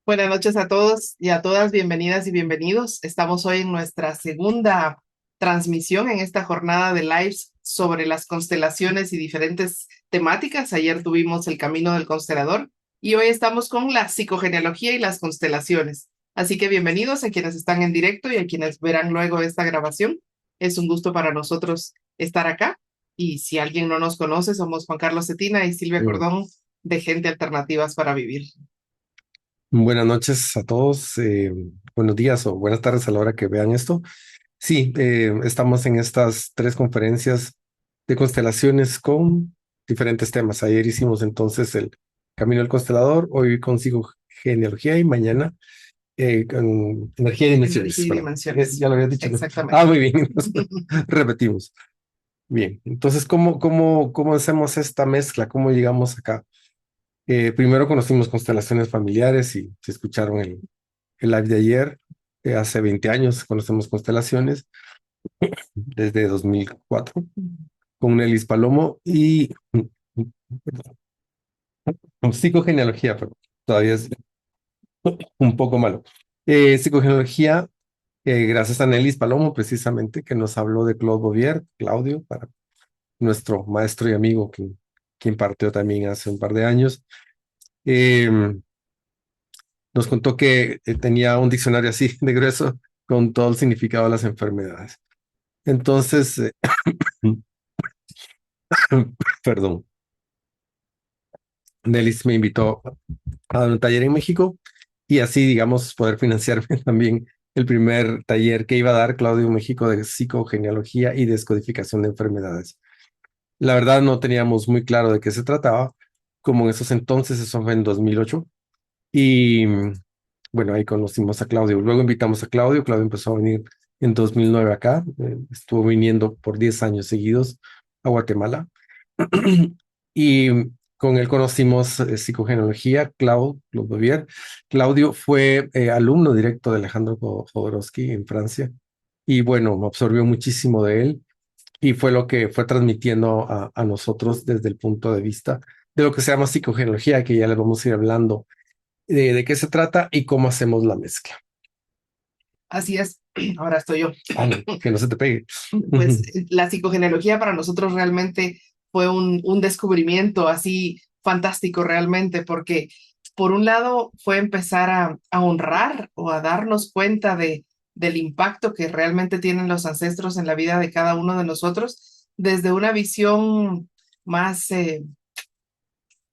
Buenas noches a todos y a todas, bienvenidas y bienvenidos. Estamos hoy en nuestra segunda transmisión en esta jornada de lives sobre las constelaciones y diferentes temáticas. Ayer tuvimos el camino del constelador y hoy estamos con la psicogenealogía y las constelaciones. Así que bienvenidos a quienes están en directo y a quienes verán luego esta grabación. Es un gusto para nosotros estar acá. Y si alguien no nos conoce, somos Juan Carlos Cetina y Silvia Mm. Cordón de Gente Alternativas para Vivir. Buenas noches a todos, buenos días o buenas tardes a la hora que vean esto. Sí, estamos en estas tres conferencias de constelaciones con diferentes temas. Ayer hicimos entonces el Camino del Constelador, hoy consigo genealogía y mañana con energía y dimensiones. Energía y Perdón. dimensiones. Ya lo había dicho, ¿no? Ah, Exactamente. muy bien. Repetimos. Bien, entonces, ¿cómo hacemos esta mezcla? ¿Cómo llegamos acá? Primero conocimos constelaciones familiares y se escucharon el live de ayer. Hace 20 años conocemos constelaciones, desde 2004, con Nelis Palomo y con psicogenealogía, pero todavía es un poco malo. Psicogenealogía, gracias a Nelis Palomo, precisamente, que nos habló de Claude Bouvier, Claudio, para nuestro maestro y amigo que impartió también hace un par de años. Eh, Nos contó que tenía un diccionario así de grueso con todo el significado de las enfermedades. Entonces, perdón, Delis me invitó a dar un taller en México y así, digamos, poder financiarme también el primer taller que iba a dar Claudio en México de psicogenealogía y descodificación de enfermedades. La verdad no teníamos muy claro de qué se trataba, como en esos entonces, eso fue en 2008. Y bueno, ahí conocimos a Claudio. Luego invitamos a Claudio. Claudio empezó a venir en 2009 acá. Estuvo viniendo por 10 años seguidos a Guatemala. Y con él conocimos psicogenealogía, Claude Bouvier. Claudio fue alumno directo de Alejandro Jodorowsky en Francia. Y bueno, me absorbió muchísimo de él y fue lo que fue transmitiendo a nosotros desde el punto de vista de lo que se llama psicogenealogía, que ya les vamos a ir hablando de qué se trata y cómo hacemos la mezcla. Así es. Ahora estoy yo. Ah, no, que no se te pegue. Pues la psicogenealogía para nosotros realmente fue un descubrimiento así fantástico realmente, porque por un lado fue empezar a honrar o a darnos cuenta del impacto que realmente tienen los ancestros en la vida de cada uno de nosotros desde una visión más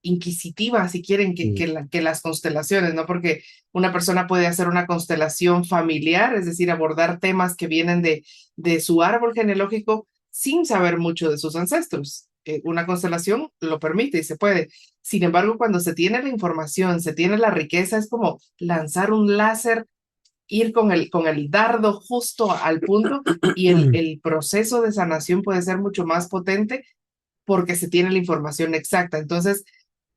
inquisitiva, si quieren, Mm. que las constelaciones, ¿no? Porque una persona puede hacer una constelación familiar, es decir, abordar temas que vienen de su árbol genealógico sin saber mucho de sus ancestros. Una constelación lo permite y se puede. Sin embargo, cuando se tiene la información, se tiene la riqueza, es como lanzar un láser, ir con el dardo justo al punto y el proceso de sanación puede ser mucho más potente porque se tiene la información exacta. Entonces,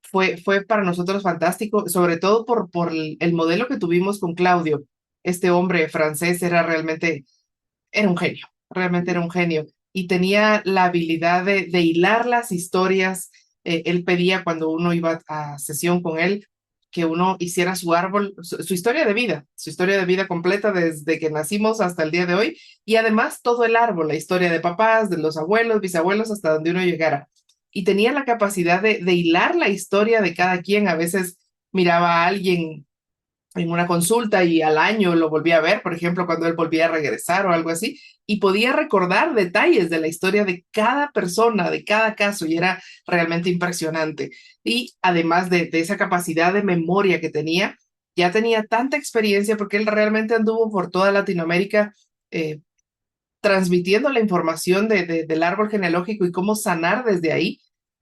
fue para nosotros fantástico, sobre todo por el modelo que tuvimos con Claudio. Este hombre francés era un genio, realmente era un genio. Y tenía la habilidad de hilar las historias. Él pedía cuando uno iba a sesión con él que uno hiciera su árbol, su historia de vida, su historia de vida completa desde que nacimos hasta el día de hoy. Y además todo el árbol, la historia de papás, de los abuelos, bisabuelos, hasta donde uno llegara y tenía la capacidad de hilar la historia de cada quien. A veces miraba a alguien en una consulta y al año lo volvía a ver, por ejemplo, cuando él volvía a regresar o algo así, y podía recordar detalles de la historia de cada persona, de cada caso, y era realmente impresionante. Y además de esa capacidad de memoria que tenía, ya tenía tanta experiencia porque él realmente anduvo por toda Latinoamérica eh, transmitiendo la información del árbol genealógico y cómo sanar desde ahí.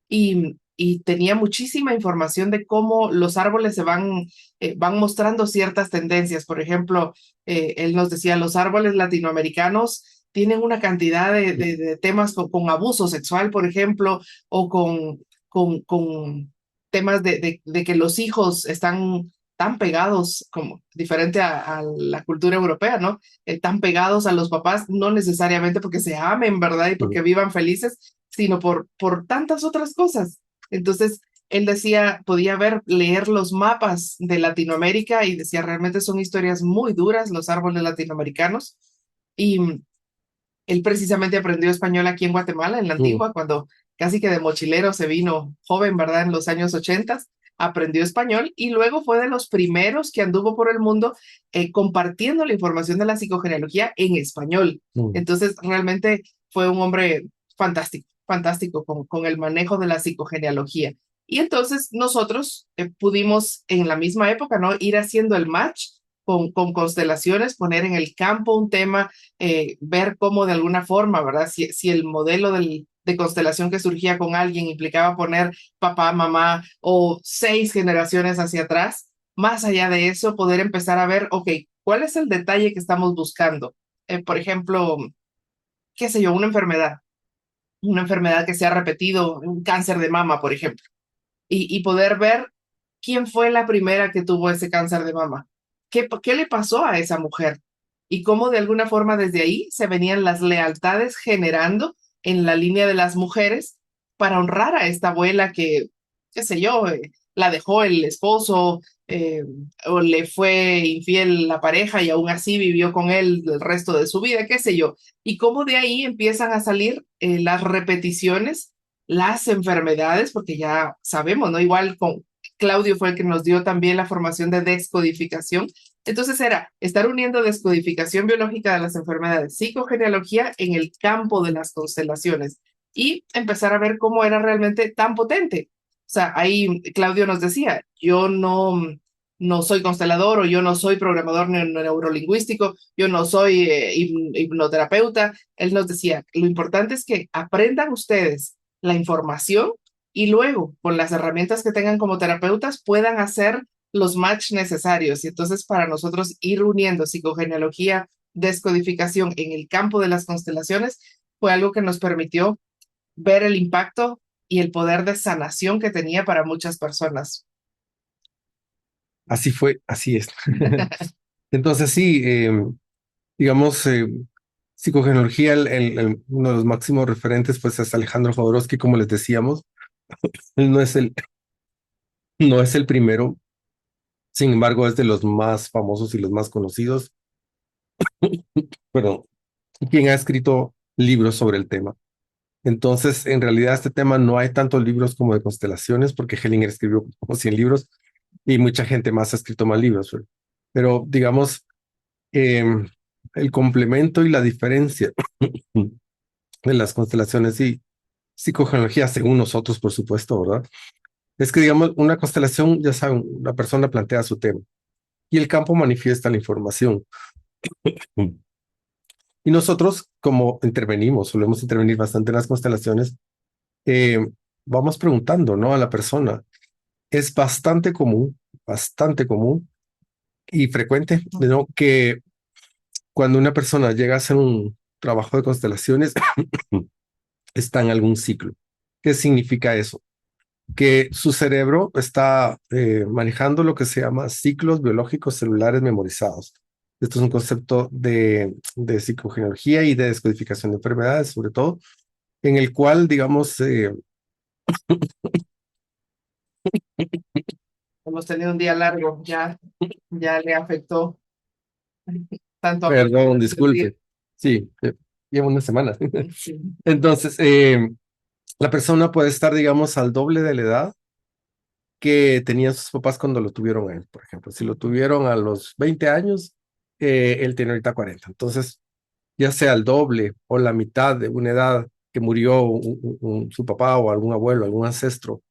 Y tenía muchísima información de cómo los árboles van mostrando ciertas tendencias. Por ejemplo, él nos decía, los árboles latinoamericanos tienen una cantidad de temas con abuso sexual, por ejemplo, o con temas de que los hijos están tan pegados, como diferente a la cultura europea, ¿no? Tan pegados a los papás, no necesariamente porque se amen, ¿verdad? Y porque vivan felices, sino por tantas otras cosas. Entonces, él decía, podía leer los mapas de Latinoamérica y decía, realmente son historias muy duras los árboles latinoamericanos. Y él precisamente aprendió español aquí en Guatemala, en la Mm, Antigua, cuando casi que de mochilero se vino joven, ¿verdad? En los años 80, aprendió español y luego fue de los primeros que anduvo por el mundo compartiendo la información de la psicogenealogía en español. mm. Entonces, realmente fue un hombre fantástico, fantástico con el manejo de la psicogenealogía. Y entonces nosotros pudimos en la misma época, ¿no? Ir haciendo el match con constelaciones, poner en el campo un tema, ver cómo de alguna forma, ¿verdad? Si el modelo de constelación que surgía con alguien implicaba poner papá, mamá o 6 generaciones hacia atrás, más allá de eso, poder empezar a ver, ok, ¿cuál es el detalle que estamos buscando? Por ejemplo, qué sé yo, una enfermedad que se ha repetido, un cáncer de mama, por ejemplo, y poder ver quién fue la primera que tuvo ese cáncer de mama, qué le pasó a esa mujer y cómo de alguna forma desde ahí se venían las lealtades generando en la línea de las mujeres para honrar a esta abuela que, qué sé yo, la dejó el esposo o le fue infiel la pareja y aún así vivió con él el resto de su vida, qué sé yo. Y cómo de ahí empiezan a salir las repeticiones, las enfermedades, porque ya sabemos, ¿no? Igual con Claudio fue el que nos dio también la formación de descodificación. Entonces era estar uniendo descodificación biológica de las enfermedades, psicogenealogía en el campo de las constelaciones y empezar a ver cómo era realmente tan potente. O sea, ahí Claudio nos decía, yo no soy constelador o yo no soy programador neurolingüístico, yo no soy hipnoterapeuta. Él nos decía, lo importante es que aprendan ustedes la información y luego, con las herramientas que tengan como terapeutas, puedan hacer los match necesarios. Y entonces, para nosotros ir uniendo psicogenealogía, descodificación en el campo de las constelaciones, fue algo que nos permitió ver el impacto y el poder de sanación que tenía para muchas personas. Así fue, así es. Entonces sí, digamos, psicogenealogía, uno de los máximos referentes, pues es Alejandro Jodorowsky, como les decíamos. Él no es el primero, sin embargo, es de los más famosos y los más conocidos, pero quien ha escrito libros sobre el tema. Entonces, en realidad, este tema no hay tantos libros como de constelaciones, porque Hellinger escribió como 100 libros y mucha gente más ha escrito más libros. Pero digamos, el complemento y la diferencia de las constelaciones y psicogenealogía, según nosotros, por supuesto, ¿verdad? Es que, digamos, una constelación, ya saben, la persona plantea su tema y el campo manifiesta la información. Y nosotros, como intervenimos, solemos intervenir bastante en las constelaciones, eh, vamos preguntando, ¿no? A la persona. Es bastante común y frecuente, ¿no? Que cuando una persona llega a hacer un trabajo de constelaciones, está en algún ciclo. ¿Qué significa eso? Que su cerebro está manejando lo que se llama ciclos biológicos celulares memorizados. Esto es un concepto de psicogenealogía y de descodificación de enfermedades, sobre todo, en el cual, digamos, Hemos tenido un día largo, ya le afectó tanto a perdón, día. disculpe, sí, llevo una semana. Sí. Entonces, la persona puede estar, digamos, al doble de la edad que tenían sus papás cuando lo tuvieron a él, por ejemplo. Si lo tuvieron a los 20 años, él tiene ahorita 40. Entonces, ya sea el doble o la mitad de una edad que murió su papá o algún abuelo, algún ancestro,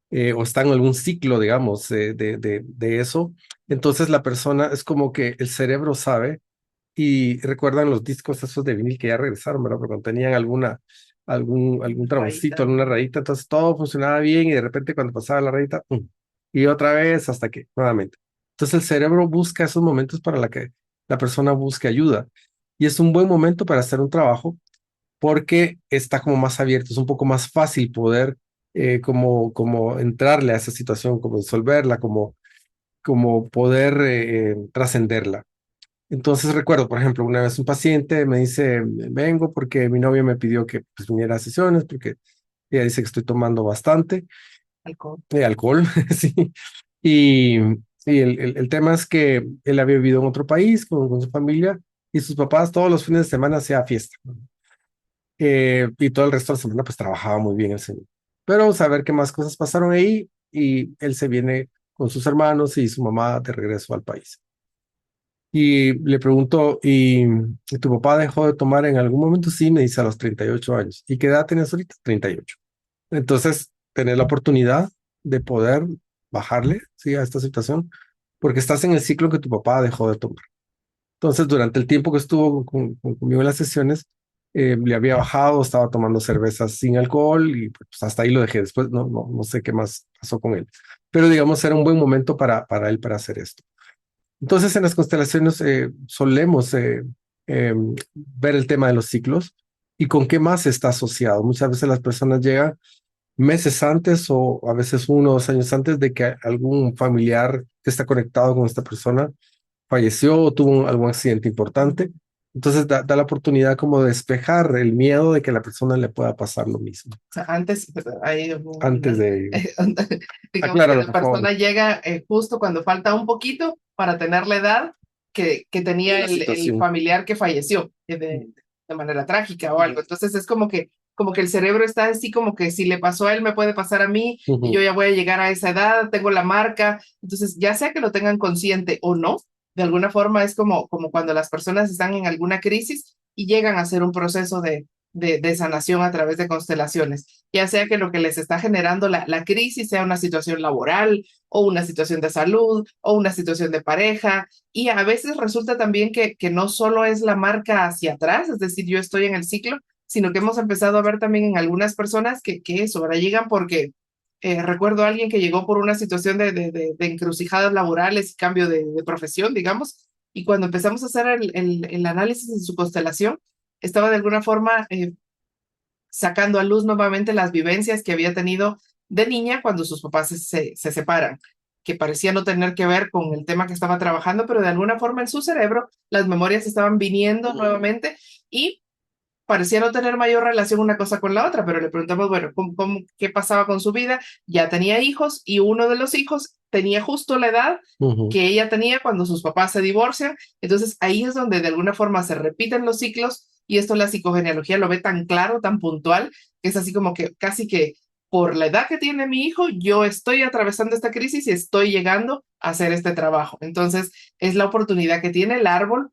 o está en algún ciclo, digamos, de eso, entonces la persona es como que el cerebro sabe y recuerdan los discos esos de vinil que ya regresaron, ¿verdad? Porque cuando tenían algún tramoncito, Rayita. alguna rayita, entonces todo funcionaba bien y de repente cuando pasaba la rayita, ¡pum! Y otra vez hasta que, nuevamente. Entonces el cerebro busca esos momentos para la que la persona busque ayuda. Y es un buen momento para hacer un trabajo porque está como más abierto, es un poco más fácil poder como entrarle a esa situación, como disolverla, como poder trascenderla. Entonces recuerdo, por ejemplo, una vez un paciente me dice, vengo porque mi novia me pidió que pues, viniera a sesiones porque ella dice que estoy tomando bastante Alcohol. Alcohol, sí. Y, y el tema es que él había vivido en otro país con su familia y sus papás todos los fines de semana hacía fiesta. Y todo el resto de la semana pues trabajaba muy bien el señor. Pero saber qué más cosas pasaron ahí y él se viene con sus hermanos y su mamá de regreso al país. Y le pregunto, ¿y tu papá dejó de tomar en algún momento? Sí, me dice a los 38 años. ¿Y qué edad tienes ahorita? 38. Entonces, tener la oportunidad de poder bajarle, ¿sí? A esta situación, porque estás en el ciclo que tu papá dejó de tomar. Entonces, durante el tiempo que estuvo conmigo en las sesiones, le había bajado, estaba tomando cervezas sin alcohol y pues hasta ahí lo dejé. Después no sé qué más pasó con él. Pero digamos, era un buen momento para él para hacer esto. Entonces, en las constelaciones solemos ver el tema de los ciclos y con qué más está asociado. Muchas veces las personas llegan meses antes o a veces 1 o 2 años antes de que algún familiar que está conectado con esta persona falleció o tuvo algún accidente importante. Entonces da la oportunidad como de despejar el miedo de que a la persona le pueda pasar lo mismo. O sea, antes hay Antes de... digamos que Acláralo, la por favor. persona llega justo cuando falta un poquito para tener la edad que Y tenía la el situación. familiar que falleció de manera trágica o algo. Entonces es como que el cerebro está así como que si le pasó a él me puede pasar a mí y yo Ujú, ya voy a llegar a esa edad, tengo la marca. Entonces ya sea que lo tengan consciente o no, de alguna forma es como cuando las personas están en alguna crisis y llegan a hacer un proceso de sanación a través de constelaciones, ya sea que lo que les está generando la crisis sea una situación laboral o una situación de salud o una situación de pareja. Y a veces resulta también que no solo es la marca hacia atrás, es decir, yo estoy en el ciclo, sino que hemos empezado a ver también en algunas personas que eso, ahora llegan porque recuerdo a alguien que llegó por una situación de encrucijadas laborales y cambio de profesión, digamos, y cuando empezamos a hacer el análisis de su constelación, estaba de alguna forma sacando a luz nuevamente las vivencias que había tenido de niña cuando sus papás se separan, que parecía no tener que ver con el tema que estaba trabajando, pero de alguna forma en su cerebro las memorias estaban viniendo nuevamente y parecía no tener mayor relación una cosa con la otra, pero le preguntamos, bueno, qué pasaba con su vida? Ya tenía hijos y uno de los hijos tenía justo la edad ujú, que ella tenía cuando sus papás se divorcian. Entonces ahí es donde de alguna forma se repiten los ciclos y esto la psicogenealogía lo ve tan claro, tan puntual, que es así como que casi que por la edad que tiene mi hijo, yo estoy atravesando esta crisis y estoy llegando a hacer este trabajo. Entonces es la oportunidad que tiene el árbol,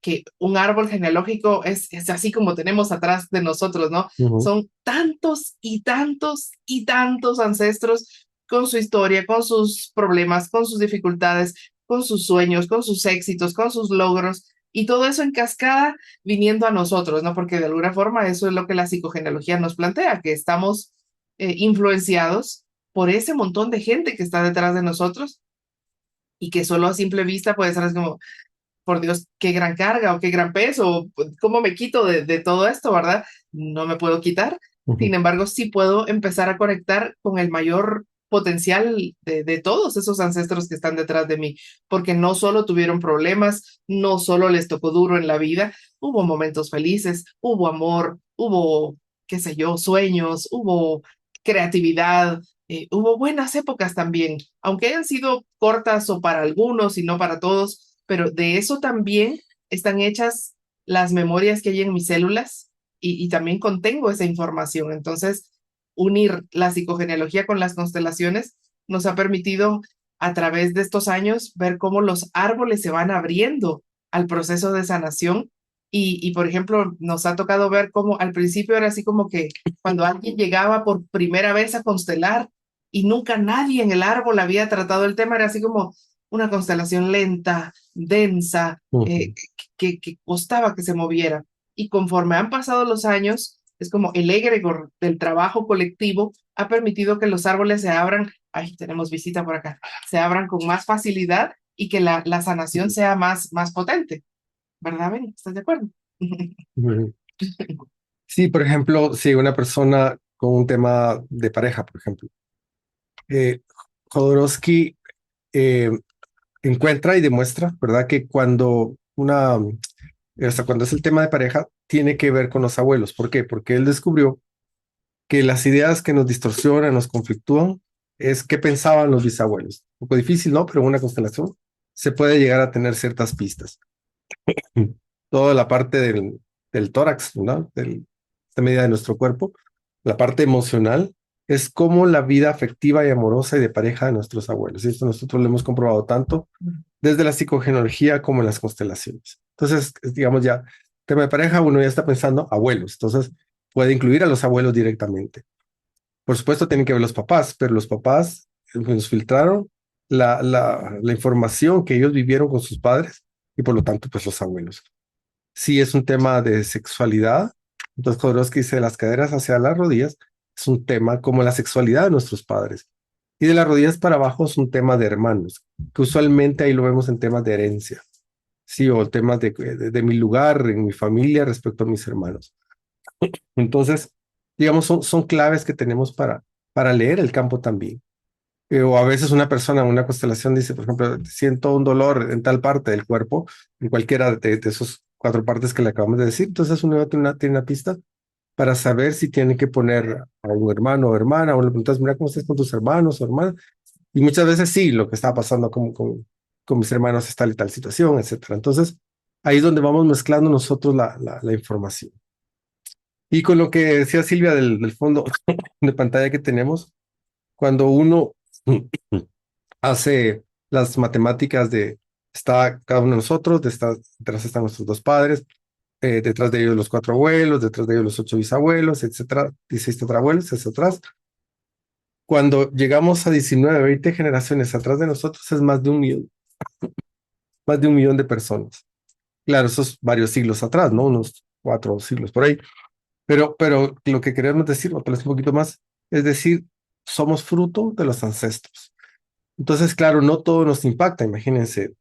que un árbol genealógico es así como tenemos atrás de nosotros, ¿no? ujú, Son tantos y tantos y tantos ancestros con su historia, con sus problemas, con sus dificultades, con sus sueños, con sus éxitos, con sus logros, y todo eso en cascada viniendo a nosotros, ¿no? Porque de alguna forma eso es lo que la psicogenealogía nos plantea, que estamos influenciados por ese montón de gente que está detrás de nosotros y que solo a simple vista puede ser así como, por Dios, qué gran carga o qué gran peso, ¿cómo me quito de todo esto, verdad? No me puedo quitar. ujú, Sin embargo, sí puedo empezar a conectar con el mayor potencial de todos esos ancestros que están detrás de mí, porque no solo tuvieron problemas, no solo les tocó duro en la vida, hubo momentos felices, hubo amor, hubo, qué sé yo, sueños, hubo creatividad, hubo buenas épocas también, aunque hayan sido cortas o para algunos y no para todos, pero de eso también están hechas las memorias que hay en mis células y también contengo esa información. Entonces, unir la psicogenealogía con las constelaciones nos ha permitido a través de estos años ver cómo los árboles se van abriendo al proceso de sanación. Por ejemplo, nos ha tocado ver cómo al principio era así como que cuando alguien llegaba por primera vez a constelar y nunca nadie en el árbol había tratado el tema, era así como una constelación lenta, densa, ujú, que costaba que se moviera. Y conforme han pasado los años, es como el egregor del trabajo colectivo ha permitido que los árboles se abran, ay, tenemos visita por acá, se abran con más facilidad y que la sanación ujú, sea más potente. ¿Verdad, Ben? ¿Estás de acuerdo? ujú. Sí, por ejemplo, si una persona con un tema de pareja, por ejemplo, eh, Jodorowsky eh, encuentra y demuestra, ¿verdad? Que o sea, cuando es el tema de pareja, tiene que ver con los abuelos. ¿Por qué? Porque él descubrió que las ideas que nos distorsionan, nos conflictúan, es qué pensaban los bisabuelos. Un poco difícil, ¿no? Pero en una constelación se puede llegar a tener ciertas pistas. Toda la parte del tórax, ¿no? Esta medida de nuestro cuerpo, la parte emocional, es como la vida afectiva y amorosa y de pareja de nuestros abuelos. Y esto nosotros lo hemos comprobado tanto desde la psicogenealogía como en las constelaciones. Entonces, digamos ya, tema de pareja, uno ya está pensando abuelos, entonces puede incluir a los abuelos directamente. Por supuesto, tienen que ver los papás, pero los papás nos filtraron la información que ellos vivieron con sus padres y por lo tanto, pues los abuelos. Si es un tema de sexualidad, entonces Jodorowsky dice de las caderas hacia las rodillas, es un tema como la sexualidad de nuestros padres. Y de las rodillas para abajo es un tema de hermanos, que usualmente ahí lo vemos en temas de herencia, sí, o temas de mi lugar en mi familia respecto a mis hermanos. Entonces, digamos, son claves que tenemos para leer el campo también. O a veces una persona en una constelación dice, por ejemplo, siento un dolor en tal parte del cuerpo, en cualquiera de esos cuatro partes que le acabamos de decir. Entonces uno tiene una pista para saber si tiene que poner a un hermano o hermana, o le preguntas, mira, ¿cómo estás con tus hermanos o hermanas? Y muchas veces sí, lo que está pasando con mis hermanos es tal y tal situación, etcétera. Entonces, ahí es donde vamos mezclando nosotros la información. Y con lo que decía Silvia del fondo de pantalla que tenemos, cuando uno hace las matemáticas de está cada uno de nosotros, detrás están nuestros dos padres, detrás de ellos los cuatro abuelos, detrás de ellos los ocho bisabuelos, etcétera, 16 tetrabuelos, hacia atrás. Cuando llegamos a 19, 20 generaciones atrás de nosotros es más de 1 millón de personas. Claro, eso es varios siglos atrás, ¿no? Unos 4 siglos por ahí. Pero lo que queremos decir, o tal vez un poquito más, es decir, somos fruto de los ancestros. Entonces, claro, no todo nos impacta. Imagínense,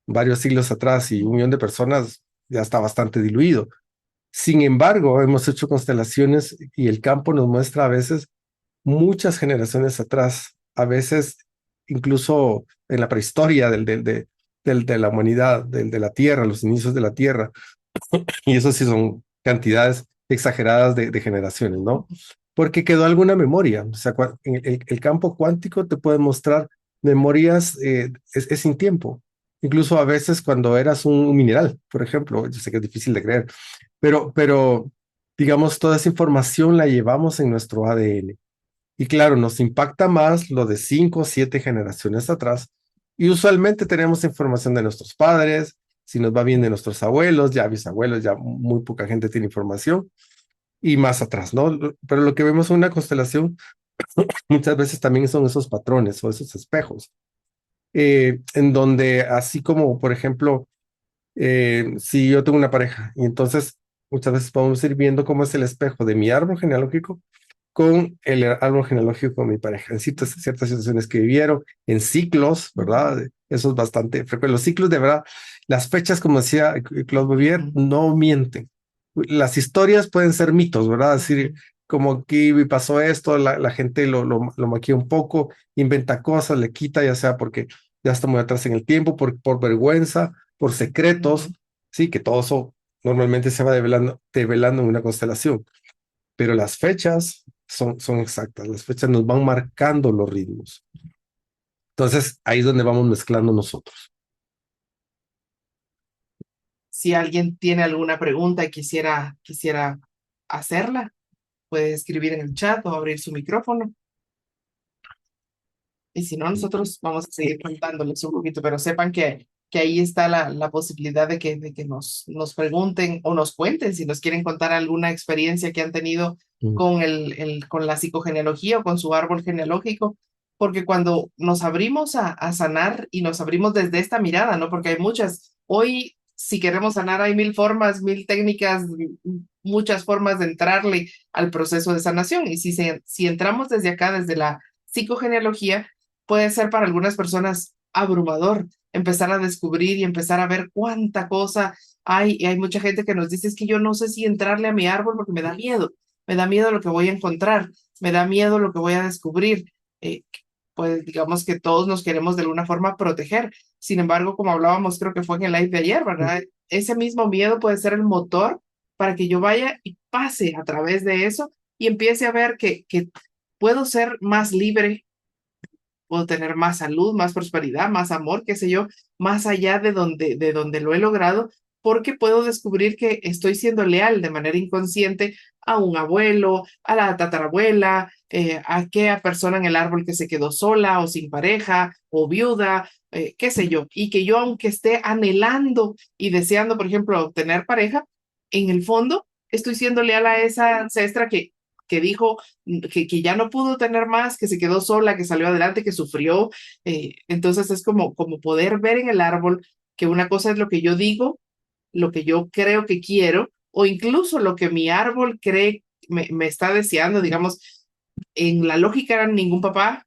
varios siglos atrás y 1 millón de personas ya está bastante diluido. Sin embargo, hemos hecho constelaciones y el campo nos muestra a veces muchas generaciones atrás, a veces incluso en la prehistoria de la humanidad, de la Tierra, los inicios de la Tierra. Y eso sí son cantidades exageradas de generaciones, ¿no? Porque quedó alguna memoria. O sea, el campo cuántico te puede mostrar memorias, es sin tiempo. Incluso a veces cuando eras un mineral, por ejemplo, yo sé que es difícil de creer, pero digamos, toda esa información la llevamos en nuestro ADN. Y claro, nos impacta más lo de 5 o 7 generaciones atrás. Y usualmente tenemos información de nuestros padres, si nos va bien de nuestros abuelos, ya bisabuelos, ya muy poca gente tiene información, y más atrás, ¿no? Pero lo que vemos en una constelación muchas veces también son esos patrones o esos espejos, en donde así como, por ejemplo, si yo tengo una pareja y entonces muchas veces podemos ir viendo cómo es el espejo de mi árbol genealógico con el árbol genealógico de mi pareja, en ciertas situaciones que vivieron, en ciclos, ¿verdad? Eso es bastante frecuente. Los ciclos, de verdad, las fechas, como decía Claude Bouvier, no mienten. Las historias pueden ser mitos, ¿verdad? Es decir, como aquí pasó esto, la gente lo maquilla un poco, inventa cosas, le quita, ya sea porque ya está muy atrás en el tiempo, por vergüenza, por secretos, sí, que todo eso normalmente se va develando en una constelación, pero las fechas son exactas, las fechas nos van marcando los ritmos. Entonces, ahí es donde vamos mezclando nosotros. Si alguien tiene alguna pregunta y quisiera hacerla, puede escribir en el chat o abrir su micrófono. Y si no, nosotros vamos a seguir contándoles un poquito, pero sepan que ahí está la posibilidad de que nos pregunten o nos cuenten si nos quieren contar alguna experiencia que han tenido Mm. con la psicogenealogía o con su árbol genealógico, porque cuando nos abrimos a sanar y nos abrimos desde esta mirada, ¿no? Porque hay muchas. Hoy, si queremos sanar, hay mil formas, mil técnicas, muchas formas de entrarle al proceso de sanación. Y si entramos desde acá, desde la psicogenealogía, puede ser para algunas personas abrumador empezar a descubrir y empezar a ver cuánta cosa hay. Y hay mucha gente que nos dice, es que yo no sé si entrarle a mi árbol porque me da miedo lo que voy a encontrar, me da miedo lo que voy a descubrir. Eh, pues digamos que todos nos queremos de alguna forma proteger. Sin embargo, como hablábamos, creo que fue en el live de ayer, ¿verdad? Ese mismo miedo puede ser el motor para que yo vaya y pase a través de eso y empiece a ver que puedo ser más libre puedo tener más salud, más prosperidad, más amor, qué sé yo, más allá de donde lo he logrado, porque puedo descubrir que estoy siendo leal de manera inconsciente a un abuelo, a la tatarabuela, a aquella persona en el árbol que se quedó sola o sin pareja o viuda, qué sé yo, y que yo aunque esté anhelando y deseando, por ejemplo, tener pareja, en el fondo estoy siendo leal a esa ancestra que dijo que ya no pudo tener más, que se quedó sola, que salió adelante, que sufrió. Entonces es como poder ver en el árbol que una cosa es lo que yo digo, lo que yo creo que quiero, o incluso lo que mi árbol cree me está deseando, digamos, en la lógica ningún papá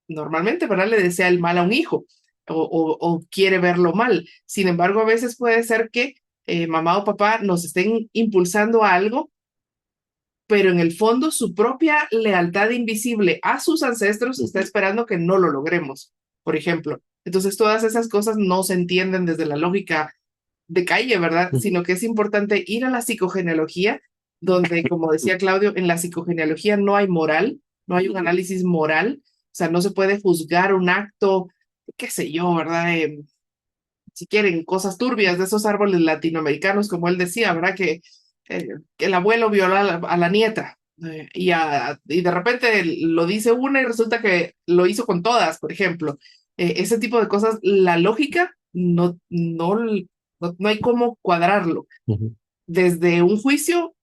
normalmente, ¿verdad? Le desea el mal a un hijo o quiere verlo mal. Sin embargo, a veces puede ser que mamá o papá nos estén impulsando a algo, pero en el fondo su propia lealtad invisible a sus ancestros está esperando que no lo logremos, por ejemplo. Entonces, todas esas cosas no se entienden desde la lógica de calle, ¿verdad? Sino que es importante ir a la psicogenealogía, donde, como decía Claudio, en la psicogenealogía no hay moral, no hay un análisis moral, o sea, no se puede juzgar un acto, qué sé yo, ¿verdad? Si quieren, cosas turbias de esos árboles latinoamericanos, como él decía, ¿verdad? Que el abuelo violó a la nieta. Y de repente lo dice una y resulta que lo hizo con todas, por ejemplo. Ese tipo de cosas, la lógica no hay cómo cuadrarlo. Ujú. Desde un juicio,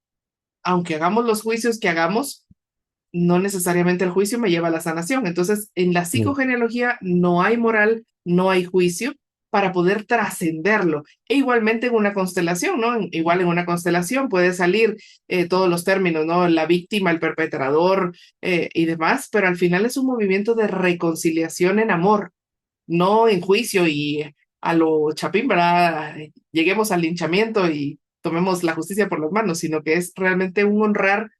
aunque hagamos los juicios que hagamos, no necesariamente el juicio me lleva a la sanación. Entonces, en la Mm. psicogenealogía no hay moral, no hay juicio para poder trascenderlo. E igualmente en una constelación, ¿no? Igual en una constelación puede salir todos los términos, ¿no? La víctima, el perpetrador y demás, pero al final es un movimiento de reconciliación en amor, no en juicio y a lo chapín, ¿verdad? Lleguemos al linchamiento y tomemos la justicia por las manos, sino que es realmente un honrar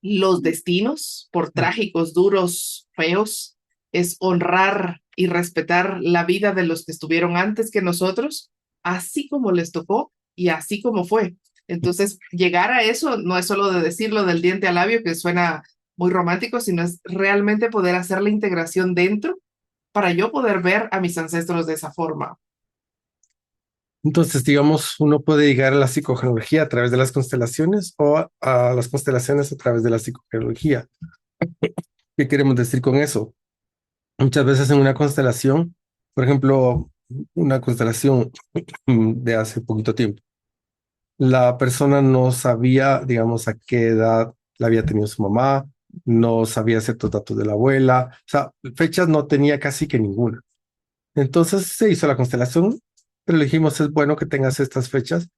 los destinos, por trágicos, duros, feos, es honrar y respetar la vida de los que estuvieron antes que nosotros, así como les tocó y así como fue. Entonces, llegar a eso no es solo de decirlo del diente al labio, que suena muy romántico, sino es realmente poder hacer la integración dentro para yo poder ver a mis ancestros de esa forma. Entonces, digamos, uno puede llegar a la psicogenealogía a través de las constelaciones o a las constelaciones a través de la psicogenealogía. ¿Qué queremos decir con eso? Muchas veces en una constelación, por ejemplo, una constelación de hace poquito tiempo, la persona no sabía, digamos, a qué edad la había tenido su mamá, no sabía ciertos datos de la abuela, o sea, fechas no tenía casi que ninguna. Entonces se hizo la constelación, pero le dijimos, es bueno que tengas estas fechas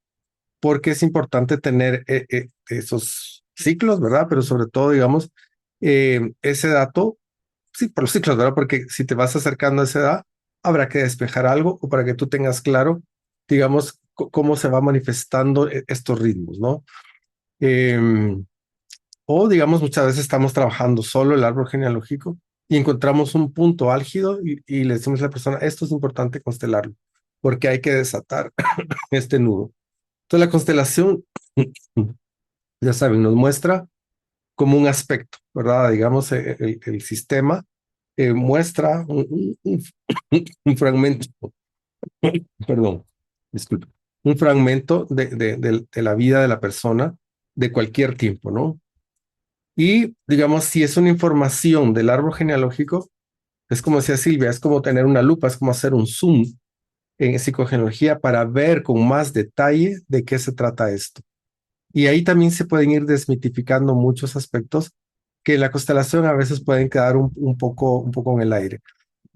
porque es importante tener esos ciclos, ¿verdad? Pero sobre todo, digamos, ese dato, sí, por los ciclos, ¿verdad? Porque si te vas acercando a esa edad, habrá que despejar algo o para que tú tengas claro, digamos, cómo se va manifestando estos ritmos, ¿no? Em, o, digamos, muchas veces estamos trabajando solo el árbol genealógico y encontramos un punto álgido y le decimos a la persona, esto es importante constelarlo, porque hay que desatar este nudo. Entonces, la constelación, ya saben, nos muestra como un aspecto, ¿verdad? Digamos, el sistema muestra un fragmento, perdón, disculpe, un fragmento de la vida de la persona de cualquier tiempo, ¿no? Y, digamos, si es una información del árbol genealógico, es como decía Silvia, es como tener una lupa, es como hacer un zoom en psicogenealogía para ver con más detalle de qué se trata esto. Y ahí también se pueden ir desmitificando muchos aspectos que en la constelación a veces pueden quedar un poco en el aire.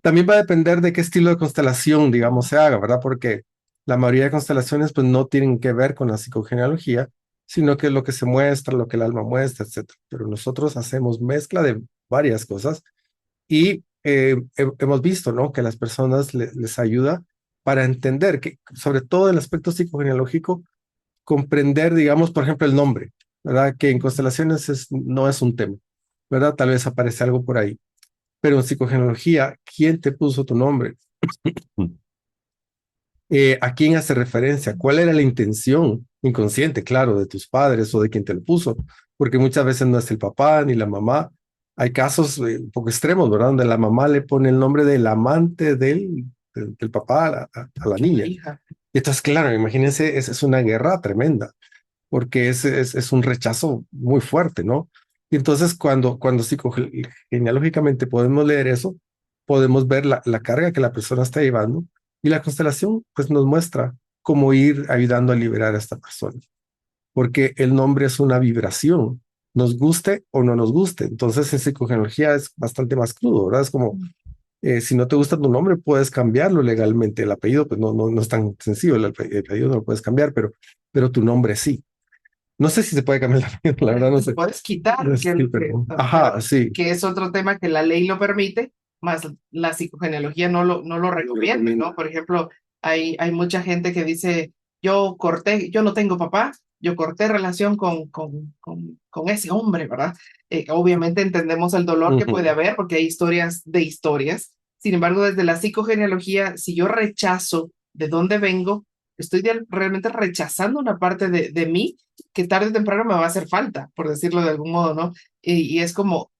También va a depender de qué estilo de constelación, digamos, se haga, ¿verdad? Porque la mayoría de constelaciones pues no tienen que ver con la psicogenealogía, sino que es lo que se muestra, lo que el alma muestra, etcétera. Pero nosotros hacemos mezcla de varias cosas y hemos visto, ¿no? Que a las personas les ayuda para entender que, sobre todo el aspecto psicogenealógico, comprender, digamos, por ejemplo, el nombre, ¿verdad? Que en constelaciones no es un tema, ¿verdad? Tal vez aparece algo por ahí. Pero en psicogenealogía, ¿quién te puso tu nombre? ¿A quién hace referencia? ¿Cuál era la intención inconsciente, claro, de tus padres o de quien te lo puso? Porque muchas veces no es el papá ni la mamá, Hay casos un poco extremos, ¿verdad? Donde la mamá le pone el nombre del amante del papá a la a la niña. hija. Y entonces, claro, imagínense, es una guerra tremenda, porque es un rechazo muy fuerte, ¿no? Y entonces, cuando psicogenealógicamente podemos leer eso, podemos ver la carga que la persona está llevando, y la constelación, pues, nos muestra cómo ir ayudando a liberar a esta persona, porque el nombre es una vibración, nos guste o no nos guste. Entonces, en psicogenealogía es bastante más crudo, ¿verdad? Es como, si no te gusta tu nombre, puedes cambiarlo legalmente. El apellido, pues no es tan sencillo. El apellido no lo puedes cambiar, pero tu nombre sí. No sé si se puede cambiar el apellido, la verdad no Te sé. puedes quitar, Sí, pero, ajá, sí. que es otro tema que la ley lo permite, más la psicogenealogía no lo Lo recomienda, recomiendo. ¿no? Por ejemplo, hay mucha gente que dice, yo no tengo papá, yo corté relación con ese hombre, ¿verdad? Obviamente entendemos el dolor que puede Ujú, haber porque hay historias de historias. Sin embargo, desde la psicogenealogía, si yo rechazo de dónde vengo, estoy realmente rechazando una parte de mí que tarde o temprano me va a hacer falta, por decirlo de algún modo, ¿no? Y es como,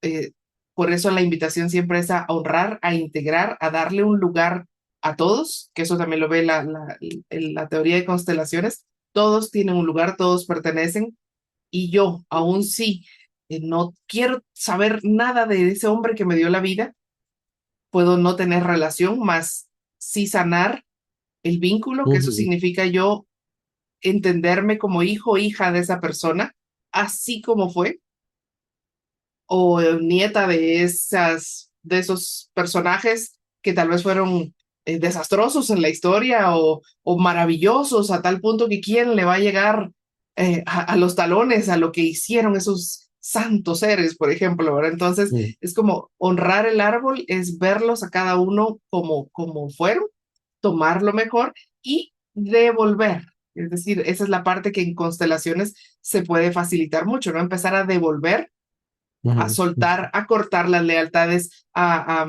por eso la invitación siempre es a honrar, a integrar, a darle un lugar a todos, que eso también lo ve la teoría de constelaciones, todos tienen un lugar, todos pertenecen, y yo, aún sí, no quiero saber nada de ese hombre que me dio la vida, puedo no tener relación, más sí sanar el vínculo, que eso ujú, significa yo entenderme como hijo o hija de esa persona, así como fue, o nieta de esos personajes que tal vez fueron desastrosos en la historia o maravillosos a tal punto que quién le va a llegar a los talones a lo que hicieron esos santos seres, por ejemplo, ¿verdad? Entonces ujú. es como honrar el árbol, es verlos a cada uno como fueron, tomar lo mejor y devolver. Es decir, esa es la parte que en constelaciones se puede facilitar mucho, ¿no? Empezar a devolver, a Ujú, soltar, a cortar las lealtades, a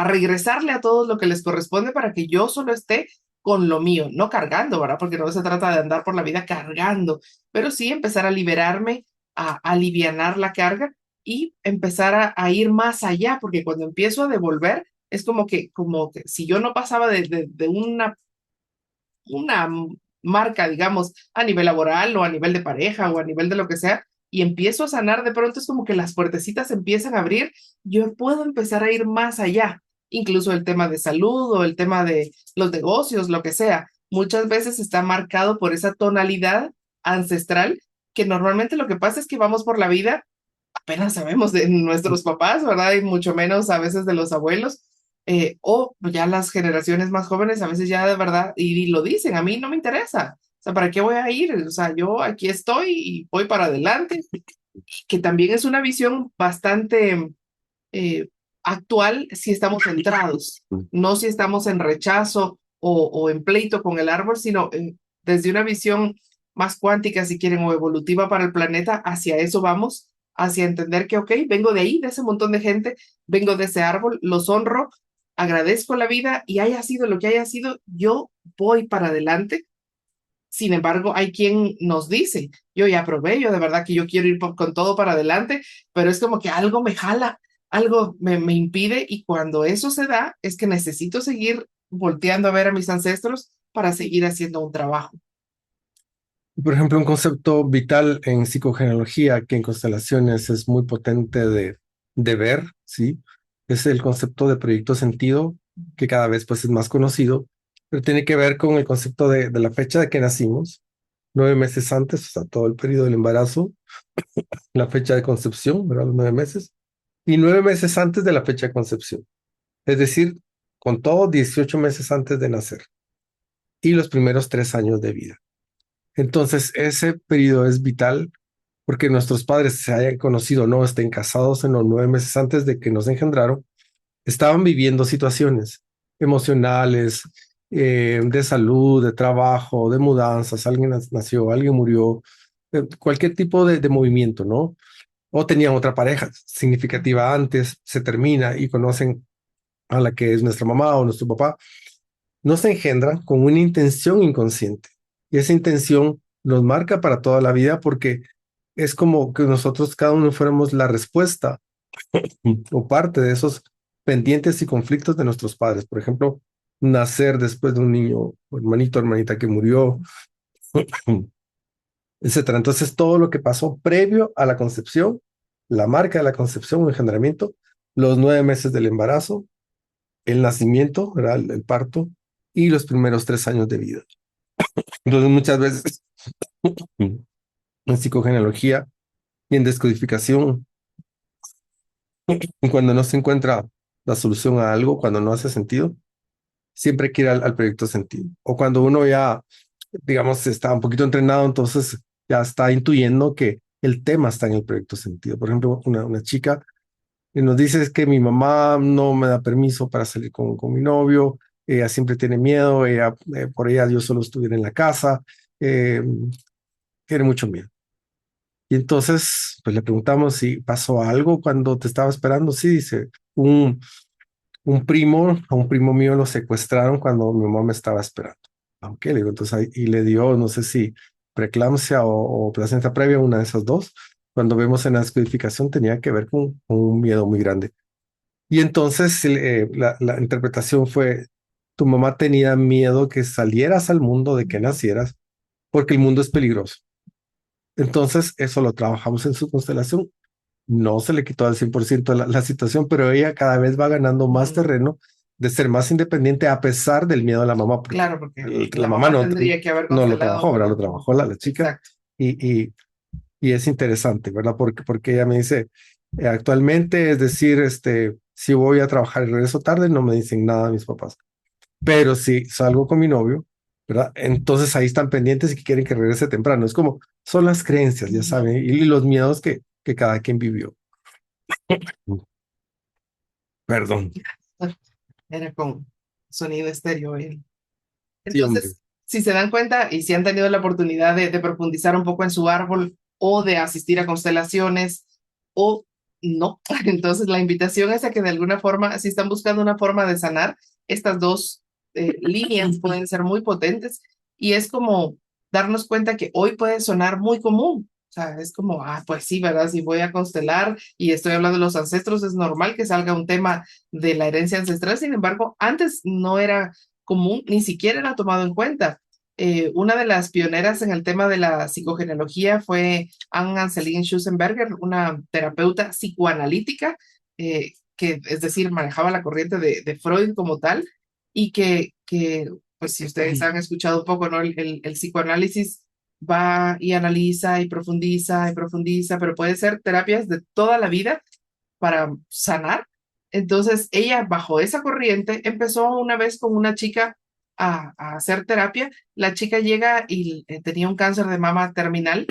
regresarle a todos lo que les corresponde para que yo solo esté con lo mío, no cargando, ¿verdad? Porque no se trata de andar por la vida cargando, pero sí empezar a liberarme, a alivianar la carga y empezar a ir más allá, porque cuando empiezo a devolver, es como que si yo no pasaba de una marca, digamos, a nivel laboral o a nivel de pareja o a nivel de lo que sea, y empiezo a sanar, de pronto es como que las puertecitas empiezan a abrir, yo puedo empezar a ir más allá, incluso el tema de salud o el tema de los negocios, lo que sea. Muchas veces está marcado por esa tonalidad ancestral que normalmente lo que pasa es que vamos por la vida, apenas sabemos de nuestros papás, ¿verdad? Y mucho menos a veces de los abuelos, o ya las generaciones más jóvenes a veces ya de verdad, y lo dicen, a mí no me interesa, o sea, ¿para qué voy a ir? O sea, yo aquí estoy y voy para adelante, que también es una visión bastante eh, actual si estamos centrados, no si estamos en rechazo o en pleito con el árbol, sino desde una visión más cuántica, si quieren, o evolutiva para el planeta, hacia eso vamos, hacia entender que, ok, vengo de ahí, de ese montón de gente, vengo de ese árbol, los honro, agradezco la vida y haya sido lo que haya sido, yo voy para adelante. Sin embargo, hay quien nos dice, yo ya probé, yo de verdad que yo quiero ir con todo para adelante, pero es como que algo me jala, algo me impide y cuando eso se da es que necesito seguir volteando a ver a mis ancestros para seguir haciendo un trabajo. Por ejemplo, un concepto vital en psicogenealogía que en constelaciones es muy potente de ver, ¿sí? Es el concepto de proyecto sentido, que cada vez pues es más conocido, pero tiene que ver con el concepto de la fecha de que nacimos, 9 meses antes, o sea, todo el periodo del embarazo, la fecha de concepción, ¿verdad? Los 9 meses, y 9 meses antes de la fecha de concepción. Es decir, con todo, 18 meses antes de nacer y los primeros 3 años de vida. Entonces, ese periodo es vital porque nuestros padres se hayan conocido o no, estén casados en los 9 meses antes de que nos engendraron, estaban viviendo situaciones emocionales, de salud, de trabajo, de mudanzas, alguien nació, alguien murió, cualquier tipo de movimiento, ¿no? O tenían otra pareja significativa antes, se termina y conocen a la que es nuestra mamá o nuestro papá, nos engendran con una intención inconsciente. Y esa intención nos marca para toda la vida porque es como que nosotros cada uno fuéramos la respuesta o parte de esos pendientes y conflictos de nuestros padres. Por ejemplo, nacer después de un niño, hermanito, hermanita que murió, etcétera. Entonces, todo lo que pasó previo a la concepción, la marca de la concepción o engendramiento, los 9 meses del embarazo, el nacimiento, ¿verdad? El parto y los primeros 3 años de vida. Entonces, muchas veces en psicogenealogía y en descodificación, cuando no se encuentra la solución a algo, cuando no hace sentido, siempre hay que ir al proyecto sentido. O cuando uno ya, digamos, está un poquito entrenado, entonces ya está intuyendo que el tema está en el proyecto sentido. Por ejemplo, una chica y nos dice es que mi mamá no me da permiso para salir con mi novio, ella siempre tiene miedo, ella, por ella yo solo estuviera en la casa, eh, tiene mucho miedo. Y entonces, pues le preguntamos si pasó algo cuando te estaba esperando. Sí, dice, a un primo mío lo secuestraron cuando mi mamá me estaba esperando. Aunque le digo, entonces, y le dio, no sé si preeclampsia o placenta previa, una de esas dos. Cuando vemos en la descodificación tenía que ver con un miedo muy grande. Y entonces la interpretación fue, tu mamá tenía miedo que salieras al mundo, de que nacieras, porque el mundo es peligroso. Entonces, eso lo trabajamos en su constelación. No se le quitó al 100% la situación, pero ella cada vez va ganando más Ujú. terreno de ser más independiente a pesar del miedo de la mamá, porque Claro, porque la la mamá mamá no, tendría que haber no lo constelado, trabajó, ¿verdad? Lo pero trabajó la chica exacto. y, y, y es interesante, ¿verdad? Porque ella me dice, actualmente, es decir, si voy a trabajar y regreso tarde, no me dicen nada mis papás, pero si salgo con mi novio, ¿verdad? Entonces ahí están pendientes y que quieren que regrese temprano. Es como, son las creencias, ya Ujú. saben, y los miedos que cada quien vivió. Perdón. Era con sonido estéreo. Sí, hombre. Entonces, si se dan cuenta y si han tenido la oportunidad de profundizar un poco en su árbol o de asistir a constelaciones o no, entonces la invitación es a que de alguna forma, si están buscando una forma de sanar, estas dos líneas pueden ser muy potentes y es como darnos cuenta que hoy puede sonar muy común. O sea, es como, ah, pues sí, ¿verdad? Si voy a constelar y estoy hablando de los ancestros, es normal que salga un tema de la herencia ancestral. Sin embargo, antes no era común, ni siquiera era tomado en cuenta. Una de las pioneras en el tema de la psicogenealogía fue Anne-Anseline Schussenberger, una terapeuta psicoanalítica, que es decir, manejaba la corriente de Freud como tal, y pues si ustedes han escuchado un poco, ¿no? El psicoanálisis va y analiza y profundiza, pero puede ser terapias de toda la vida para sanar. Entonces, ella bajo esa corriente empezó una vez con una chica a hacer terapia. La chica llega y tenía un cáncer de mama terminal,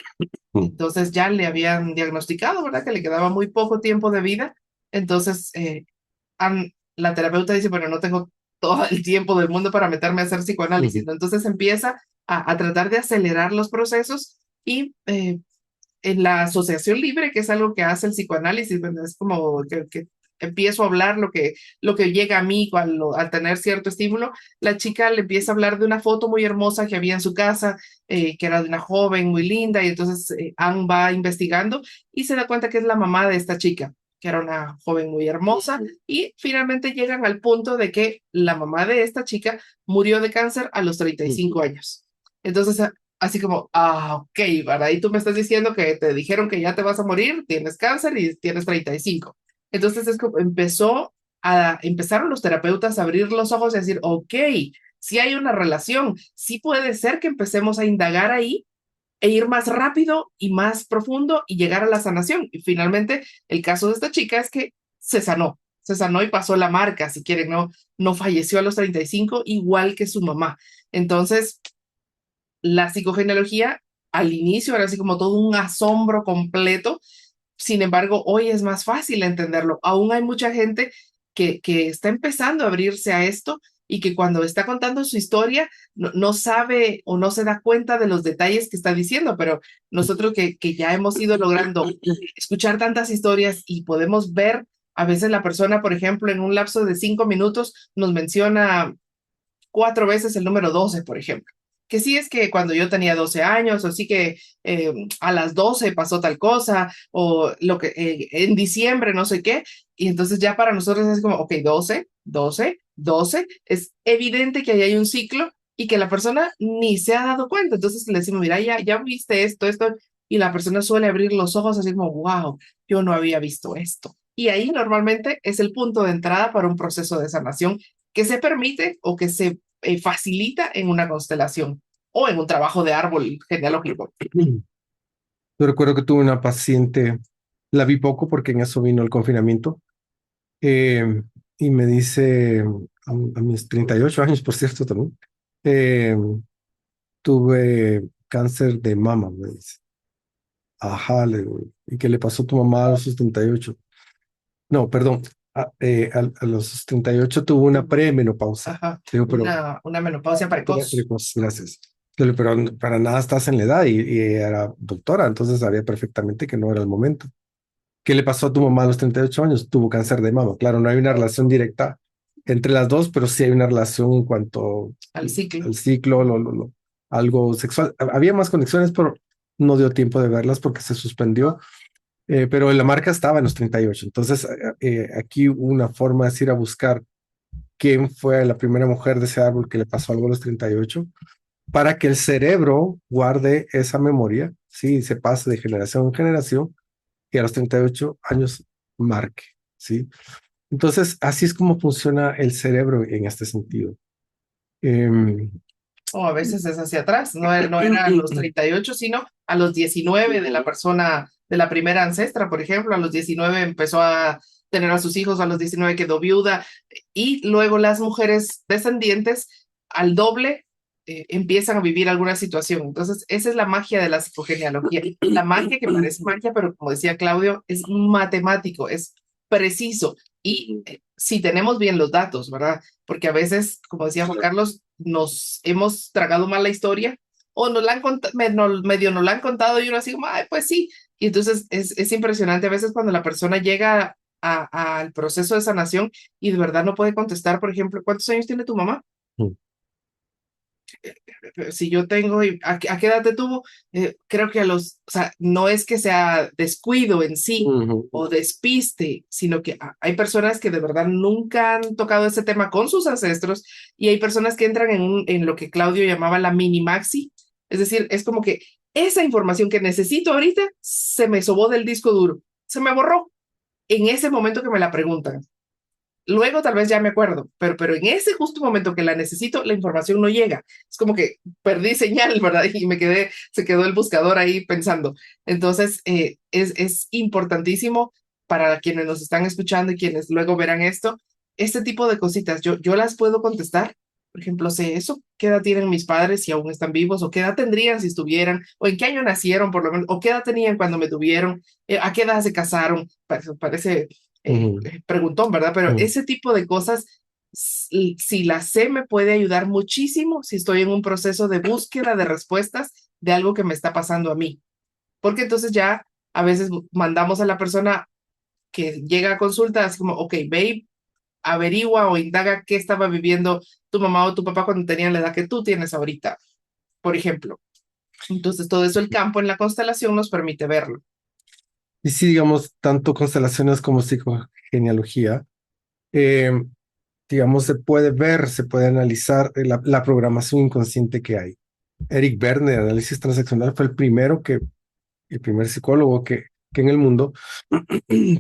entonces ya le habían diagnosticado, ¿verdad? Que le quedaba muy poco tiempo de vida. Entonces, la terapeuta dice, bueno, no tengo todo el tiempo del mundo para meterme a hacer psicoanálisis, ¿no? Entonces empieza a tratar de acelerar los procesos y en la asociación libre, que es algo que hace el psicoanálisis, ¿verdad? Es como que empiezo a hablar lo que llega a mí al tener cierto estímulo. La chica le empieza a hablar de una foto muy hermosa que había en su casa, que era de una joven muy linda, y entonces Anne va investigando y se da cuenta que es la mamá de esta chica, que era una joven muy hermosa, y finalmente llegan al punto de que la mamá de esta chica murió de cáncer a los 35 años. Entonces, así como, ah, ok, ¿verdad? Y tú me estás diciendo que te dijeron que ya te vas a morir, tienes cáncer y tienes 35. Entonces es como empezaron los terapeutas a abrir los ojos y a decir, ok, sí hay una relación, sí puede ser que empecemos a indagar ahí e ir más rápido y más profundo y llegar a la sanación. Y finalmente, el caso de esta chica es que se sanó y pasó la marca, si quieren, no falleció a los 35, igual que su mamá. Entonces, la psicogenealogía al inicio era así como todo un asombro completo. Sin embargo, hoy es más fácil entenderlo. Aún hay mucha gente que está empezando a abrirse a esto y que cuando está contando su historia no sabe o no se da cuenta de los detalles que está diciendo, pero nosotros que ya hemos ido logrando escuchar tantas historias y podemos ver, a veces la persona, por ejemplo, en un lapso de 5 minutos nos menciona 4 veces el número 12, por ejemplo. que sí es que cuando yo tenía 12 años, o sí que a las 12 pasó tal cosa, o lo que en diciembre no sé qué, y entonces ya para nosotros es como, ok, 12, es evidente que ahí hay un ciclo y que la persona ni se ha dado cuenta. Entonces le decimos, mira, ya viste esto, y la persona suele abrir los ojos así como, wow, yo no había visto esto. Y ahí normalmente es el punto de entrada para un proceso de sanación que se permite o que se facilita en una constelación o en un trabajo de árbol genealógico. Yo recuerdo que tuve una paciente, la vi poco porque en eso vino el confinamiento, eh, y me dice, a mis 38 años, por cierto, también, eh, tuve cáncer de mama, me dice. Ajá, le digo, ¿y qué le pasó a tu mamá a los 78? No, perdón, a los 38 tuvo una premenopausia. Ajá, Digo, pero, una menopausia precoz. precoz, gracias. Digo, pero para nada estás en la edad y era doctora, entonces sabía perfectamente que no era el momento. ¿Qué le pasó a tu mamá a los 38 años? Tuvo cáncer de mama. Claro, no hay una relación directa entre las dos, pero sí hay una relación en cuanto Al ciclo. al ciclo, algo sexual. Había más conexiones, pero no dio tiempo de verlas porque se suspendió. Pero la marca estaba en los 38. Entonces, aquí una forma es ir a buscar quién fue la primera mujer de ese árbol que le pasó algo a los 38 para que el cerebro guarde esa memoria, sí, se pase de generación en generación y a los 38 años marque, ¿sí? Entonces, así es como funciona el cerebro en este sentido. Em, O a veces es hacia atrás, no era a los 38 sino a los 19 de la persona, de la primera ancestra, por ejemplo, a los 19 empezó a tener a sus hijos, a los 19 quedó viuda, y luego las mujeres descendientes al doble empiezan a vivir alguna situación. Entonces, esa es la magia de la psicogenealogía. La magia que parece magia, pero como decía Claudio, es matemático, es preciso. Y si tenemos bien los datos, ¿verdad? Porque a veces, como decía Juan Carlos, nos hemos tragado mal la historia o nos la han medio nos la han contado y uno así como, ay, pues sí. Y entonces es impresionante a veces cuando la persona llega al proceso de sanación y de verdad no puede contestar, por ejemplo, ¿cuántos años tiene tu mamá? Si yo tengo, a qué edad te tuvo? Creo que o sea, no es que sea descuido en sí o despiste, sino que hay personas que de verdad nunca han tocado ese tema con sus ancestros y hay personas que entran en lo que Claudio llamaba la minimaxi, es decir, es como que esa información que necesito ahorita se me sobó del disco duro, se me borró en ese momento que me la preguntan. Luego tal vez ya me acuerdo, pero en ese justo momento que la necesito, la información no llega. Es como que perdí señal, ¿verdad? Y se quedó el buscador ahí pensando. Entonces, es importantísimo para quienes nos están escuchando y quienes luego verán esto, este tipo de cositas. Yo las puedo contestar. Por ejemplo, sé eso, qué edad tienen mis padres si aún están vivos, o qué edad tendrían si estuvieran, o en qué año nacieron, por lo menos, o qué edad tenían cuando me tuvieron, a qué edad se casaron. Parece preguntón, ¿verdad? Pero ese tipo de cosas, si las sé, me puede ayudar muchísimo si estoy en un proceso de búsqueda de respuestas de algo que me está pasando a mí. Porque entonces ya a veces mandamos a la persona que llega a consulta así como, ok, babe, averigua o indaga qué estaba viviendo tu mamá o tu papá cuando tenían la edad que tú tienes ahorita, por ejemplo. Entonces todo eso, el campo en la constelación nos permite verlo. y sí, digamos, tanto constelaciones como psicogenealogía, eh, digamos, se puede ver, se puede analizar la programación inconsciente que hay. Eric Berne, de análisis transaccional, fue el primer psicólogo que en el mundo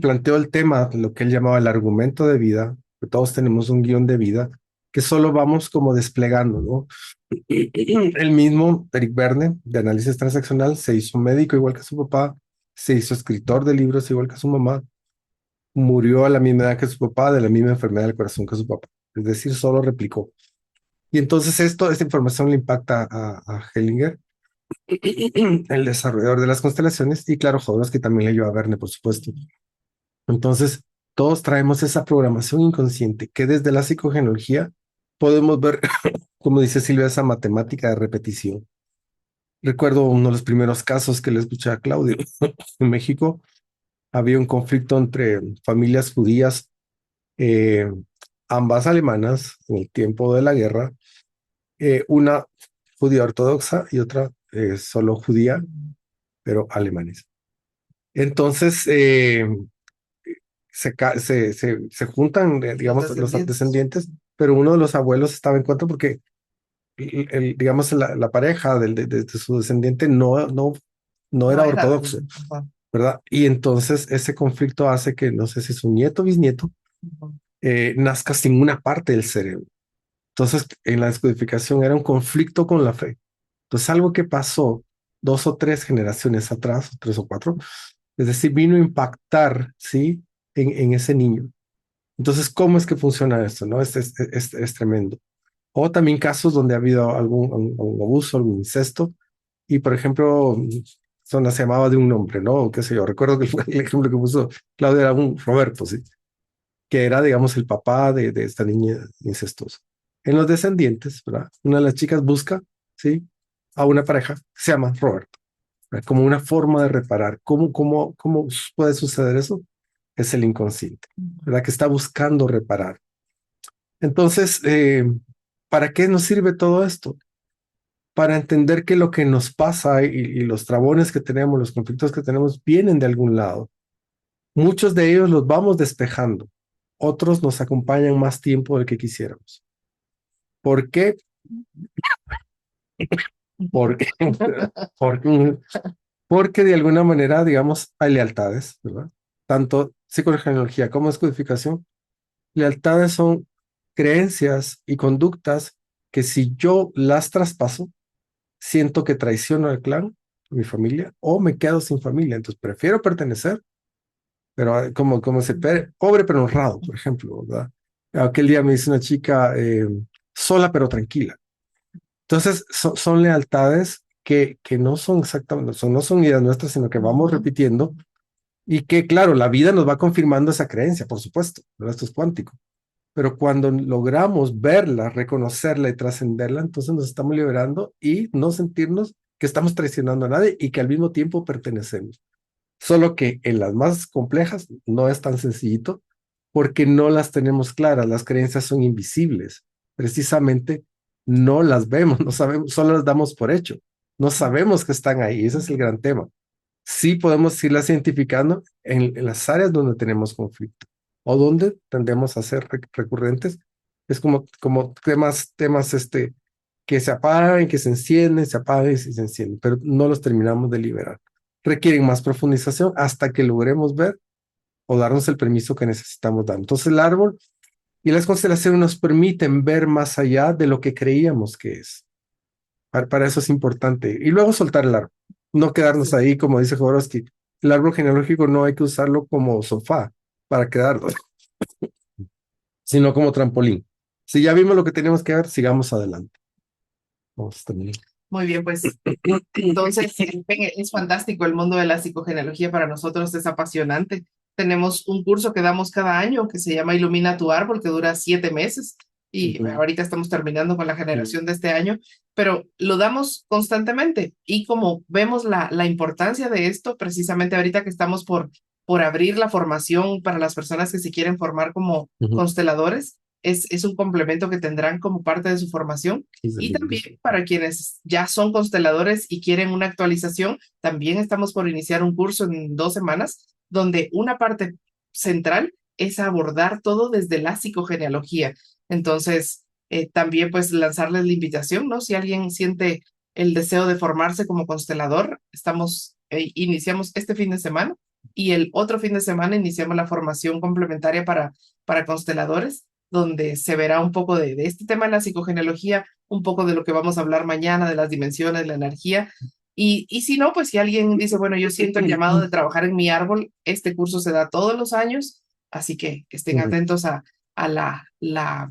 planteó el tema, lo que él llamaba el argumento de vida, que todos tenemos un guión de vida, que solo vamos como desplegando, ¿no? El mismo, Eric Berne, de análisis transaccional, se hizo médico igual que su papá, se hizo escritor de libros igual que su mamá, murió a la misma edad que su papá, de la misma enfermedad del corazón que su papá. Es decir, solo replicó. Y entonces esta información le impacta a Hellinger, el desarrollador de las constelaciones, y claro, Jodorowsky también leyó a Verne, por supuesto. Entonces, todos traemos esa programación inconsciente que desde la psicogenealogía podemos ver, como dice Silvia, esa matemática de repetición. Recuerdo uno de los primeros casos que le escuché a Claudio. En México había un conflicto entre familias judías, eh, ambas alemanas, en el tiempo de la guerra. Una judía ortodoxa y otra solo judía, pero alemanes. Entonces, se juntan, Los digamos, los descendientes. descendientes, pero uno de los abuelos estaba en contra porque, digamos, la pareja de su descendiente no No era era ortodoxo, del... Ajá, ¿verdad? Y entonces ese conflicto hace que, no sé si su nieto o bisnieto, ajá, nazca sin una parte del cerebro. Entonces, en la descodificación era un conflicto con la fe. Entonces, algo que pasó 2 o 3 generaciones atrás, 3 o 4, es decir, vino a impactar, ¿sí? En ese niño. Entonces, ¿cómo es que funciona esto? ¿No? Es tremendo. O también casos donde ha habido algún abuso, algún incesto, y por ejemplo, zona se llamaba de un nombre, ¿no? O qué sé yo. Recuerdo que el ejemplo que puso Claudia era un Roberto, ¿sí? Que era, digamos, el papá de esta niña incestuosa. En los descendientes, ¿verdad? Una de las chicas busca, ¿sí? A una pareja que se llama Roberto, ¿verdad? Como una forma de reparar. ¿Cómo puede suceder eso? Es el inconsciente, ¿verdad? Que está buscando reparar. Entonces, ¿para qué nos sirve todo esto? Para entender que lo que nos pasa y los trabones que tenemos, los conflictos que tenemos, vienen de algún lado. Muchos de ellos los vamos despejando, otros nos acompañan más tiempo del que quisiéramos. ¿Por qué? Porque, porque, porque de alguna manera, digamos, hay lealtades, ¿verdad? Tanto psicogenealogía como descodificación. Lealtades son creencias y conductas que si yo las traspaso, siento que traiciono al clan, a mi familia, o me quedo sin familia. Entonces prefiero pertenecer, pero como pobre pero honrado, por ejemplo, ¿verdad? Aquel día me dice una chica, sola pero tranquila. Entonces son lealtades que no son exactamente, no son ideas nuestras, sino que vamos repitiendo y que, claro, la vida nos va confirmando esa creencia, por supuesto, ¿verdad? Esto es cuántico. Pero cuando logramos verla, reconocerla y trascenderla, entonces nos estamos liberando y no sentirnos que estamos traicionando a nadie y que al mismo tiempo pertenecemos. Solo que en las más complejas no es tan sencillito porque no las tenemos claras, las creencias son invisibles. Precisamente no las vemos, no sabemos, solo las damos por hecho. No sabemos que están ahí, ese es el gran tema. Sí podemos irlas identificando en las áreas donde tenemos conflicto o donde tendemos a ser recurrentes. Es como temas que se apagan, que se encienden, se apagan y se encienden, pero no los terminamos de liberar. Requieren más profundización hasta que logremos ver o darnos el permiso que necesitamos dar. Entonces el árbol y las constelaciones nos permiten ver más allá de lo que creíamos que es. Para eso es importante. Y luego soltar el árbol. No quedarnos sí. ahí, como dice Jodorowsky. El árbol genealógico no hay que usarlo como sofá para quedarnos, sino como trampolín. Si ya vimos lo que tenemos que ver, sigamos adelante. Vamos también. Muy bien, pues entonces es fantástico el mundo de la psicogenealogía para nosotros, es apasionante. Tenemos un curso que damos cada año que se llama Ilumina tu árbol, que dura 7 meses y ahorita estamos terminando con la generación de este año, pero lo damos constantemente y como vemos la importancia de esto, precisamente ahorita que estamos por abrir la formación para las personas que se quieren formar como Ujú. consteladores, es un complemento que tendrán como parte de su formación y también para quienes ya son consteladores y quieren una actualización, también estamos por iniciar un curso en 2 semanas donde una parte central es abordar todo desde la psicogenealogía. Entonces, también pues lanzarles la invitación, ¿no? Si alguien siente el deseo de formarse como constelador, iniciamos este fin de semana y el otro fin de semana iniciamos la formación complementaria para consteladores donde se verá un poco de este tema de la psicogenealogía, un poco de lo que vamos a hablar mañana, de las dimensiones, la energía. Y si no, pues si alguien dice, bueno, yo siento el llamado de trabajar en mi árbol, este curso se da todos los años, así que estén Ujú. atentos a la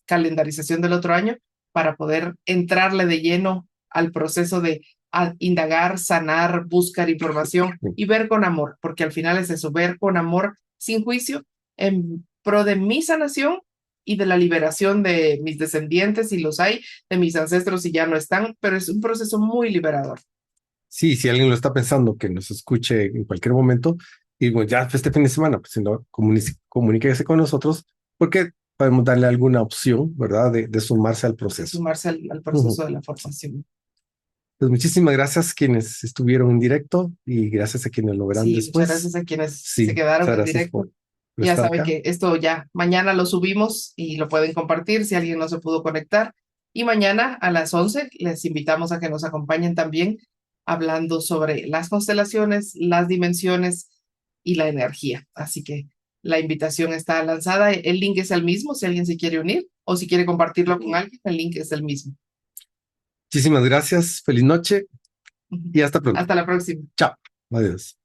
calendarización del otro año para poder entrarle de lleno al proceso de indagar, sanar, buscar información y ver con amor, porque al final es eso, ver con amor, sin juicio, en pro de mi sanación y de la liberación de mis descendientes, si los hay, de mis ancestros si ya no están, pero es un proceso muy liberador. Sí, si alguien lo está pensando, que nos escuche en cualquier momento, y bueno, ya este fin de semana, pues si no, comuníquese con nosotros, porque podemos darle alguna opción, ¿verdad? De sumarse al de proceso. sumarse al Ujú. proceso de la formación. Pues muchísimas gracias quienes estuvieron en directo y gracias a quienes lo verán Sí, muchas después. gracias a quienes se Sí, quedaron muchas en gracias directo. por Ya estar saben acá. que esto ya mañana lo subimos y lo pueden compartir si alguien no se pudo conectar. Y mañana a las 11 les invitamos a que nos acompañen también hablando sobre las constelaciones, las dimensiones y la energía. Así que la invitación está lanzada. El link es el mismo si alguien se quiere unir o si quiere compartirlo con alguien, el link es el mismo. Muchísimas gracias, feliz noche y hasta pronto. Hasta la próxima. Chao. Adiós.